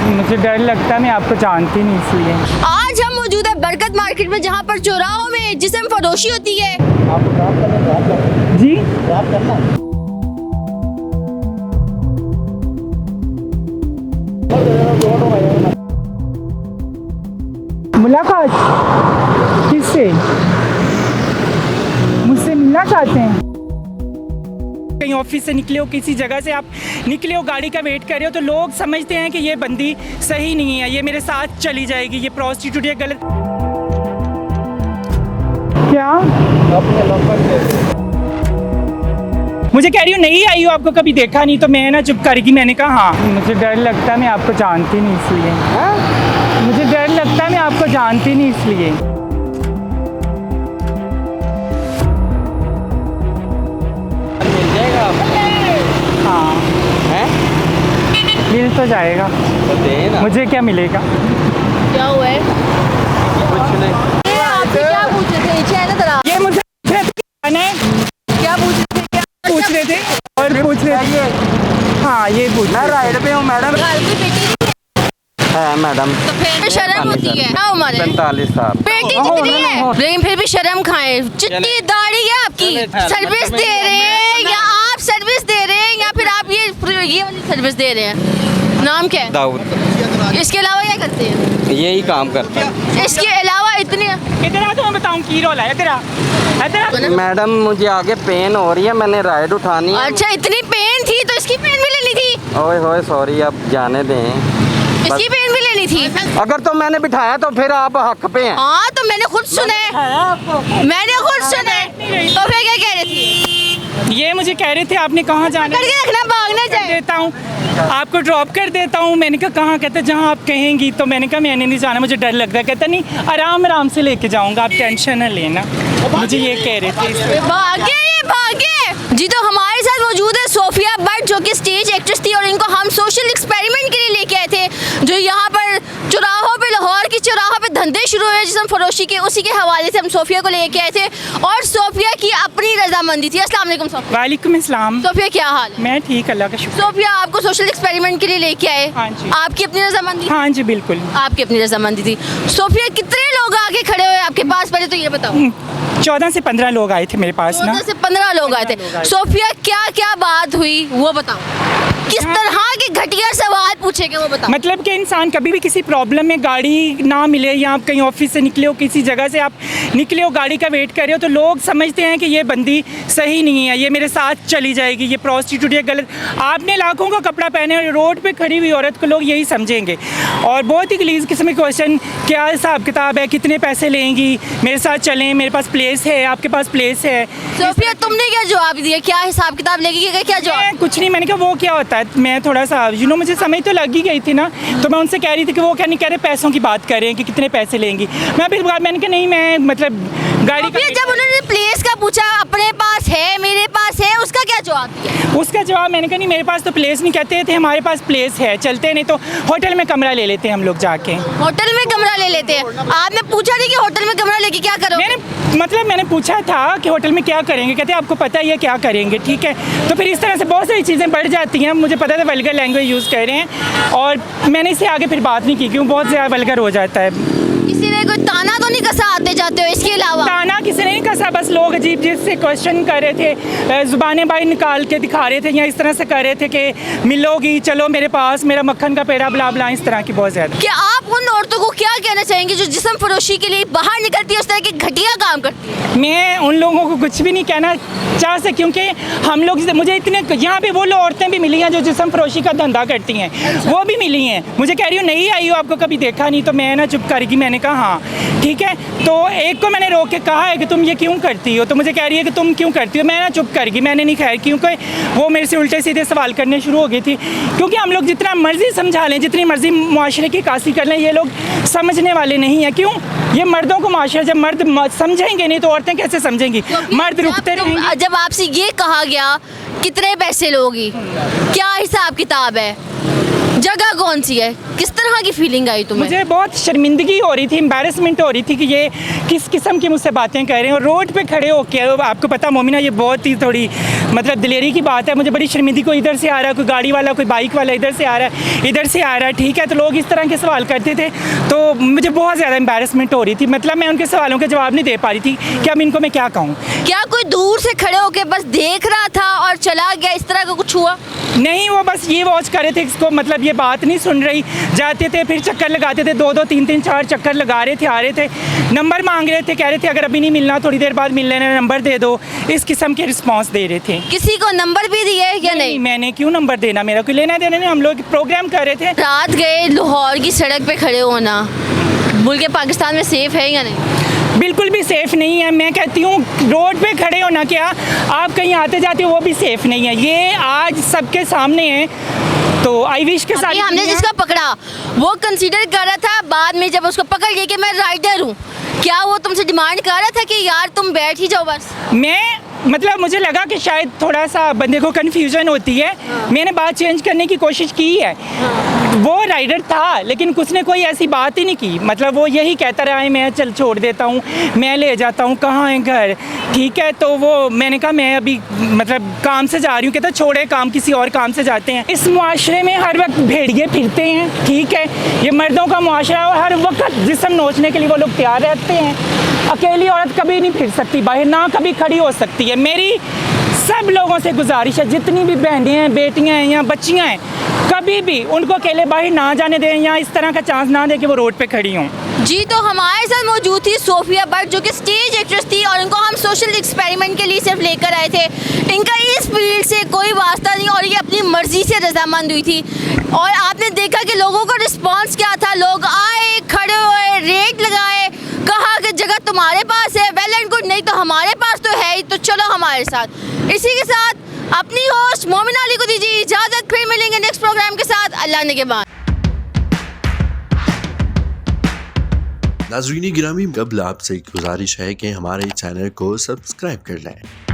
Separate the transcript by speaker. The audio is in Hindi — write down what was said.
Speaker 1: मुझे डर लगता है, मैं आपको जानती नहीं इसलिए।
Speaker 2: आज हम मौजूद है बरकत मार्केट में, जहाँ पर चौराहों में जिस्म फरोशी होती है।
Speaker 1: जी मुलाकात किससे? मुझसे मिलना चाहते हैं? कहीं ऑफिस से निकले हो, किसी जगह से आप निकले हो, गाड़ी का वेट कर रहे हो, तो लोग समझते हैं कि ये बंदी सही नहीं है, ये मेरे साथ चली जाएगी, ये प्रोस्टिट्यूट, ये गलत। क्या मुझे कह रही हो नहीं आई हो, आपको कभी देखा नहीं, तो मैं ना चुप करेगी। मैंने कहा हाँ, मुझे डर लगता है, मैं आपको जानती नहीं इसलिए। मुझे डर लगता है, मैं आपको जानती नहीं इसलिए। हाँ
Speaker 3: हैं?
Speaker 1: मिल तो जाएगा,
Speaker 3: तो देना।
Speaker 1: मुझे क्या मिलेगा?
Speaker 2: क्या हुआ है?
Speaker 3: कुछ नहीं।
Speaker 2: आपसे क्या पूछ रहे थे? नीचे है ना जरा।
Speaker 1: ये मुझे
Speaker 2: क्या पूछ रहे थे?
Speaker 1: पूछ रहे थे और पूछ रहे थे। हाँ ये पूछ
Speaker 3: मैं राइड पे हूँ मैडम।
Speaker 2: घर की बेटी
Speaker 3: है मैडम।
Speaker 2: तो फिर शर्म होती है ना हमारे?
Speaker 3: 45 साल।
Speaker 2: बेटी कितनी है, लेकिन फिर भी शर्म खाए। चिट्टी दाढ़ी है आपकी, सर्विस दे रहे हैं या आप सर्विस दे रहे हैं या फिर आप ये वाली सर्विस दे रहे हैं? नाम क्या है?
Speaker 3: दाऊद।
Speaker 2: इसके अलावा क्या करते हैं?
Speaker 3: यही काम करता है।
Speaker 2: इसके अलावा इतने
Speaker 1: इधर आ, तो मैं बताऊँ की रोल है। इधर आ, इधर आ।
Speaker 3: मैडम मुझे आगे पेन हो रही है, मैंने राइड उठानी है।
Speaker 2: अच्छा इतनी पेन थी तो इसकी पेन भी लेनी थी?
Speaker 3: ओए होए सॉरी, अब जाने दें।
Speaker 2: इसकी पेन भी लेनी थी?
Speaker 3: अगर तो मैंने बिठाया तो फिर आप हक पे हैं।
Speaker 2: हाँ तो मैंने खुद सुने, मैंने खुद सुने। तो फिर क्या कह रही थी?
Speaker 1: ये मुझे कह रहे थे आपने कहाँ जाना
Speaker 2: करके रखना, भागना
Speaker 1: कर
Speaker 2: चाहिए।
Speaker 1: देता हूँ, आपको ड्रॉप कर देता हूँ। मैंने कहा कहाँ? कहते जहाँ आप कहेंगी। तो मैंने कहा मैंने नहीं जाना, मुझे डर लगता है। कहता नहीं आराम आराम से लेके जाऊँगा, आप टेंशन न लेना। मुझे ये कह रहे थे।
Speaker 2: भागे ये भागे जी। तो हमारे साथ मौजूद है सोफिया भट्ट, जो कि स्टेज एक्ट्रेस थी और इनको हम सोशल एक्सपेरिमेंट के लिए लेके आए थे, जो यहाँ पर चौराहों पे, लाहौर की चौराहों पे धंधे शुरू हुए जिस्म फरोशी के, उसी के हवाले से हम सोफिया को लेके आए थे और सोफिया की अपनी रजामंदी थी। अस्सलाम वालेकुम सोफिया।
Speaker 1: वालेकुम अस्सलाम।
Speaker 2: सोफिया क्या हाल है?
Speaker 1: मैं ठीक, अल्लाह का शुक्र।
Speaker 2: सोफिया आपको सोशल एक्सपेरिमेंट के लिए लेके आए,
Speaker 1: हाँ जी।
Speaker 2: आपकी अपनी रजामंदी?
Speaker 1: हाँ जी बिल्कुल।
Speaker 2: आपकी अपनी रजामंदी थी। सोफिया कितने लोग आके खड़े हुए आपके पास, पहले तो ये बताओ।
Speaker 1: 14 से 15 लोग आए थे मेरे पास ना।
Speaker 2: 14 से 15 लोग आए थे। सोफिया क्या क्या बात हुई वो बताओ, किस तरह के घटिया सवाल पूछे गए वो बताओ।
Speaker 1: मतलब कि इंसान कभी भी किसी प्रॉब्लम में गाड़ी ना मिले, या आप कहीं ऑफिस से निकले हो, किसी जगह से आप निकले हो, गाड़ी का वेट कर रहे हो, तो लोग समझते हैं कि ये बंदी सही नहीं है, ये मेरे साथ चली जाएगी, ये प्रोस्टिट्यूट, ये गलत। आपने लाखों का कपड़ा पहने और रोड पे खड़ी हुई औरत को लोग यही समझेंगे। और बहुत ही गलीज किस्म के क्वेश्चन, क्या हिसाब किताब है, कितने पैसे लेंगी, मेरे साथ चलें, मेरे पास प्लेस है, आपके पास प्लेस है।
Speaker 2: सोफिया तुमने क्या जवाब दिया? क्या हिसाब किताब लेगी, क्या जवाब?
Speaker 1: कुछ नहीं, मैंने कहा वो क्या होता है। मैं थोड़ा सा मुझे समझ तो लग ही गई थी ना, तो मैं उनसे कह रही थी कि वो क्या नहीं कह रहे, पैसों की बात कर रहे हैं कि कितने पैसे लेंगी। मैं फिर मैंने कहा नहीं, मैं मतलब गाड़ी का।
Speaker 2: जब उन्होंने प्लेस का पूछा, अपने पास है, मेरे पास है, उसका क्या जवाब दिया?
Speaker 1: उसका जवाब मैंने कहा नहीं, मेरे पास तो प्लेस नहीं, कहते थे हमारे पास प्लेस है, चलते, नहीं तो होटल में कमरा ले लेते हैं हम लोग जाके।
Speaker 2: होटल में कमरा ले लेते हैं? आपने पूछा नहीं कि होटल में कमरा लेके क्या करो?
Speaker 1: मैंने पूछा था कि होटल में क्या करेंगे, कहते आपको पता ही है क्या करेंगे, ठीक है। तो फिर इस तरह से बहुत सारी चीज़ें बढ़ जाती हैं। मुझे पता था वल्गर लैंग्वेज यूज़ कर रहे हैं और मैंने इससे आगे फिर बात नहीं की, क्यों बहुत ज़्यादा वल्गर हो जाता है।
Speaker 2: किसी ने कोई ताना तो नहीं कसा आते जाते हो इसके अलावा?
Speaker 1: ताना किसी ने नहीं कसा, बस लोग अजीब से क्वेश्चन कर रहे थे, ज़ुबानें बाहर निकाल के दिखा रहे थे, या इस तरह से कर रहे थे कि मिलोगी, चलो मेरे पास, मेरा मक्खन का पेड़ा, ब्ला ब्ला, इस तरह की बहुत ज़्यादा।
Speaker 2: क्या आप उन औरतों को क्या कहना चाहेंगे जो जिस्म फरोशी के लिए बाहर निकलती है, उस तरह के घटिया काम करती है?
Speaker 1: मैं उन लोगों को कुछ भी नहीं कहना चाह सकती, क्योंकि हम लोग, मुझे इतने यहाँ पे वो लोग औरतें भी मिली हैं जो जिस्म फरोशी का धंधा करती हैं। अच्छा। वो भी मिली हैं। मुझे कह रही हो नहीं आई हो, आपको कभी देखा नहीं, तो मैं ना चुप करेगी। मैंने कहा हाँ ठीक है। तो एक को मैंने रोक के कहा है कि तुम ये क्यों करती हो, तो मुझे कह रही है कि तुम क्यों करती हो। मैं ना चुप करेगी, मैंने नहीं खैर, क्योंकि वो मेरे से उल्टे सीधे सवाल करने शुरू हो गई थी। क्योंकि हम लोग जितना मर्जी समझा लें, जितनी मर्जी मुआशरे की कासी कर लें, ये लोग समझने वाले नहीं हैं। क्यों? ये मर्दों को माशरा, जब मर्द समझेंगे नहीं तो औरतें कैसे समझेंगी? मर्द रुकते रहेंगे।
Speaker 2: जब आपसे ये कहा गया कितने पैसे लोगी, क्या हिसाब किताब है, जगह कौन सी है, किस तरह की फीलिंग आई तुम्हें?
Speaker 1: मुझे बहुत शर्मिंदगी हो रही थी, एम्बैरसमेंट हो रही थी कि ये किस किस्म की मुझसे बातें कर रहे हैं और रोड पे खड़े होके। आपको पता मोमिना, ये बहुत ही थोड़ी मतलब दिलेरी की बात है। मुझे बड़ी शर्मिंदगी, कोई इधर से आ रहा है, कोई गाड़ी वाला, कोई बाइक वाला इधर से आ रहा है, इधर से आ रहा है, ठीक है। तो लोग इस तरह के सवाल करते थे तो मुझे बहुत ज़्यादा एम्बैरसमेंट हो रही थी। मतलब मैं उनके सवालों के जवाब नहीं दे पा रही थी कि अब इनको मैं क्या कहूँ।
Speaker 2: क्या कोई दूर से खड़े होके बस देख रहा था और चला गया, इस तरह का कुछ हुआ?
Speaker 1: नहीं, वो बस ये वॉच कर रहे थे इसको, मतलब ये बात नहीं सुन रही। जाते थे फिर चक्कर लगाते थे, 2-2 3-3 4 चक्कर लगा रहे थे, आ रहे थे, नंबर मांग रहे थे, कह रहे थे अगर अभी नहीं मिलना थोड़ी देर बाद मिल लेना, नंबर दे दो, इस किस्म के रिस्पांस दे रहे थे।
Speaker 2: किसी को नंबर भी दिए या नहीं?
Speaker 1: मैंने क्यों नंबर देना, मेरा कोई लेना देना नहीं, हम लोग प्रोग्राम कर रहे थे।
Speaker 2: रात गए लाहौर की सड़क पे खड़े होना मुल्क पाकिस्तान में सेफ है या नहीं?
Speaker 1: बिल्कुल भी सेफ़ नहीं है। मैं कहती हूँ रोड पे खड़े होना क्या, आप कहीं आते जाते हो वो भी सेफ़ नहीं है। ये आज सबके सामने है। तो आई विश के साथ
Speaker 2: हमने जिसका पकड़ा वो कंसीडर कर रहा था, बाद में जब उसको पकड़ लिया कि मैं राइडर हूँ, क्या वो तुमसे डिमांड कर रहा था कि यार तुम बैठ ही जाओ बस?
Speaker 1: मैं मतलब मुझे लगा कि शायद थोड़ा सा बंदे को कन्फ्यूजन होती है। मैंने बात चेंज करने की कोशिश की है। वो राइडर था लेकिन उसने कोई ऐसी बात ही नहीं की। मतलब वो यही कहता रहा है मैं चल छोड़ देता हूँ, मैं ले जाता हूँ, कहाँ है घर, ठीक है। तो वो मैंने कहा मैं अभी मतलब काम से जा रही हूँ। कहता छोड़े काम, किसी और काम से जाते हैं। इस मुआशरे में हर वक्त भेड़िए फिरते हैं, ठीक है। ये मर्दों का मुआशरा है, हर वक्त जिस्म नोचने के लिए वो लोग तैयार रहते हैं। अकेली औरत कभी नहीं फिर सकती बाहर, ना कभी खड़ी हो सकती है। मेरी सब लोगों से गुजारिश है, जितनी भी बहनें हैं, बेटियां हैं या बच्चियां हैं, कभी भी उनको अकेले बाहर ना जाने दें या इस तरह का चांस ना दें कि वो रोड पे खड़ी हों।
Speaker 2: जी, तो हमारे साथ मौजूद थी सोफिया भट्ट जो कि स्टेज एक्ट्रेस थी और इनको हम सोशल एक्सपेरिमेंट के लिए सिर्फ लेकर आए थे। इनका इस फील्ड से कोई वास्ता नहीं और ये अपनी मर्जी से रजामंद हुई थी। और आपने देखा कि लोगों का रिस्पॉन्स क्या था। लोग आए, खड़े हुए, रेट लगाए, कहा कि जगह तुम्हारे पास है, वेल एंड गुड, नहीं तो हमारे पास तो है ही, तो चलो हमारे साथ। इसी के साथ अपनी होस्ट मोमिना अली को दीजिए इजाज़त, फिर मिलेंगे नेक्स्ट प्रोग्राम के साथ अल्लाह ने के बाद।
Speaker 4: नाज़रीन गिरामी, कबल आपसे गुजारिश है कि हमारे चैनल को सब्सक्राइब कर लें।